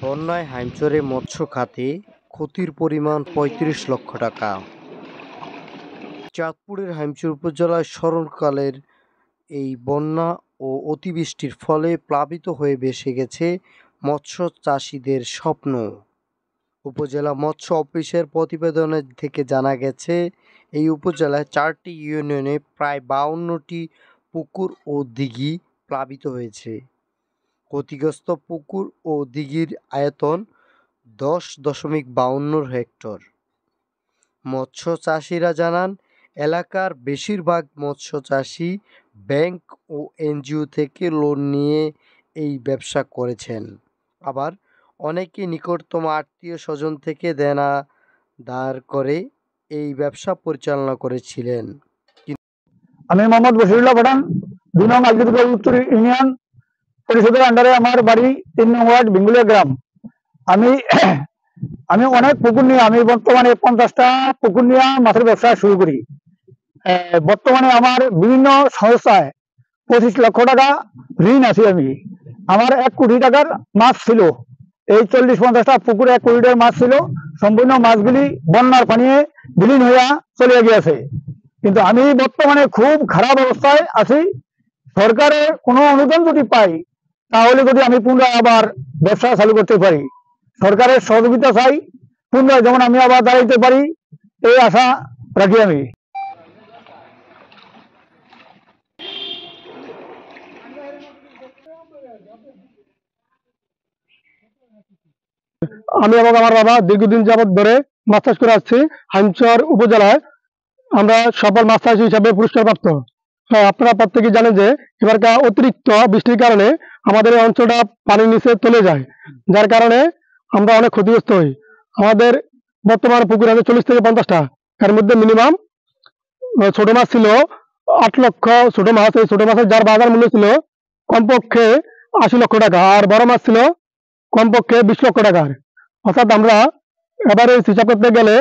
বন্যায় হাইমচরে মৎস্য খাতে ক্ষতির পরিমাণ ৩৫ লক্ষ টাকা। চাঁদপুরের হাইমচর উপজেলায় স্মরণকালের এই বন্যা ও অতিবৃষ্টির ফলে প্লাবিত হয়ে ভেসে গেছে মৎস্য চাষিদের স্বপ্ন। উপজেলা মৎস্য অফিসের প্রতিবেদনে থেকে জানা গেছে, এই উপজেলায় ৪টি ইউনিয়নে প্রায় ৫২টি পুকুর ও দিঘি প্লাবিত হয়েছে। ক্ষতিগ্রস্ত পুকুর ও দিঘির আয়তন ১০.৫২ হেক্টর। মৎস্য চাষিরা জানান, এলাকার বেশিরভাগ মৎস্য চাষি ব্যাংক ও এনজিও থেকে লোন নিয়ে এই ব্যবসা করেছেন। আবার অনেকে নিকটতম আত্মীয় স্বজন থেকে দেনা ধার করে এই ব্যবসা পরিচালনা করেছিলেন। আমি মোহাম্মদ বশিরুল্লাহ পাঠান, ২ নং আলগিরপুর উত্তর ইউনিয়ন পরিষদের আন্ডারে আমার বাড়ি, ৩ নং ওয়ার্ড বিঙ্গুলিয়া গ্রাম। আমি আমি অনেক পুকুর নিয়ে, আমি বর্তমানে 50টা পুকুর নিয়ে মাছের ব্যবসা শুরু করি। বর্তমানে আমার বিভিন্ন সংস্থায় 25 লক্ষ টাকা ঋণ আছি। আমার 1 কোটি টাকার মাছ ছিল। এই 40-50টা পুকুরে 1 কোটি টাকার মাছ ছিল। সম্পূর্ণ মাছগুলি বন্যার পানিয়ে বিলীন হইয়া চলে গিয়েছে। কিন্তু আমি বর্তমানে খুব খারাপ অবস্থায় আছি। সরকারের কোনো অনুদান যদি পাই, তাহলে যদি আমি পুনরায় আবার ব্যবসা চালু করতে পারি। সরকারের সহযোগিতা চাই, পুনরায় যেমন আমি আবার দাঁড়াইতে পারি, এই আশা রাখি। আমি এবং আমার বাবা দীর্ঘদিন যাবৎ ধরে মাছ চাষ করে আসছি। হাইমচর উপজেলায় আমরা সফল মাছ চাষি হিসাবে পুরস্কারপ্রাপ্ত। আপনারা প্রত্যেকেই জানেন যে এবারকার অতিরিক্ত বৃষ্টির কারণে আমাদের এই অঞ্চলটা পানির নিচে চলে যায়, যার কারণে আমরা অনেক ক্ষতিগ্রস্ত হই। আমাদের বর্তমানে পুকুর আছে 40 থেকে 50টা। এর মধ্যে মিনিমাম ছোট মাছ ছিল 8 লক্ষ ছোট মাছ। এই ছোট মাছের যার বাজার মূল্য ছিল কমপক্ষে 80 লক্ষ টাকা, আর বড় মাছ ছিল কমপক্ষে 20 লক্ষ টাকার। অর্থাৎ আমরা এবারে হিসাব করতে গেলে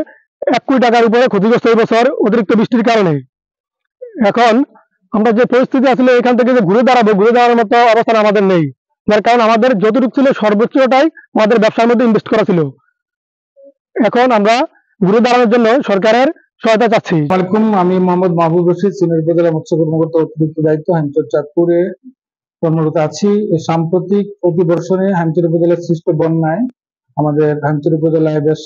1 কোটি টাকার উপরে ক্ষতিগ্রস্ত এই বছর অতিরিক্ত বৃষ্টির কারণে। এখন আমরা যে পরিস্থিতি আসলে এখান থেকে যে ঘুরে দাঁড়ানোর মতো অবস্থান আমাদের নেই, যার কারণ আমাদের যতটুকু ছিল সর্বোচ্চটাই আমাদের ব্যবসার মধ্যে ইনভেস্ট করা ছিল। এখন আমরা ঘুরে দাঁড়ানোর জন্য সরকারের সহায়তা চাচ্ছি। ওয়ালাইকুম, আমি মোহাম্মদ মাহবুব রশিদ, সিনিয়র উপজেলা মৎস্য কর্মকর্তা, অতিরিক্ত দায়িত্ব, হাইমচর চাঁদপুরে কর্মরত আছি। সাম্প্রতিক অতিবর্ষণে হাইমচর উপজেলার সৃষ্ট বন্যায় আমাদের হাইমচর উপজেলায় বেশ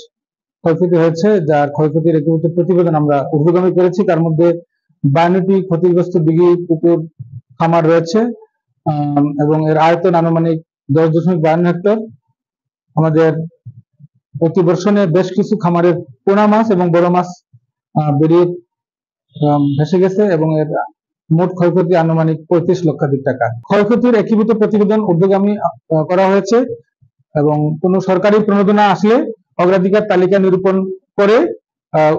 ক্ষয়ক্ষতি হয়েছে, যার ক্ষয়ক্ষতির একটি প্রতিবেদন আমরা ঊর্ধ্বগামী করেছি। তার মধ্যে 52টি ক্ষতিগ্রস্ত দিঘি, পুকুর, খামার রয়েছে এবং এর আয়তন আনুমানিক 10.52 হেক্টর। আমাদের প্রতিবর্ষণে বেশ কিছু খামারের পোনা মাছ এবং বড় মাছ বেরিয়ে ভেসে গেছে এবং এর মোট ক্ষয়ক্ষতি আনুমানিক 35 লক্ষাধিক টাকা। ক্ষয়ক্ষতির একীভূত প্রতিবেদন ঊর্ধ্বগামী করা হয়েছে এবং কোন সরকারি প্রণোদনা আসলে অগ্রাধিকার তালিকা নিরূপণ করে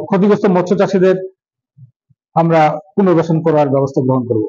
ক্ষতিগ্রস্ত মৎস্য চাষীদের আমরা পুনর্বাসন করার ব্যবস্থা গ্রহণ করব।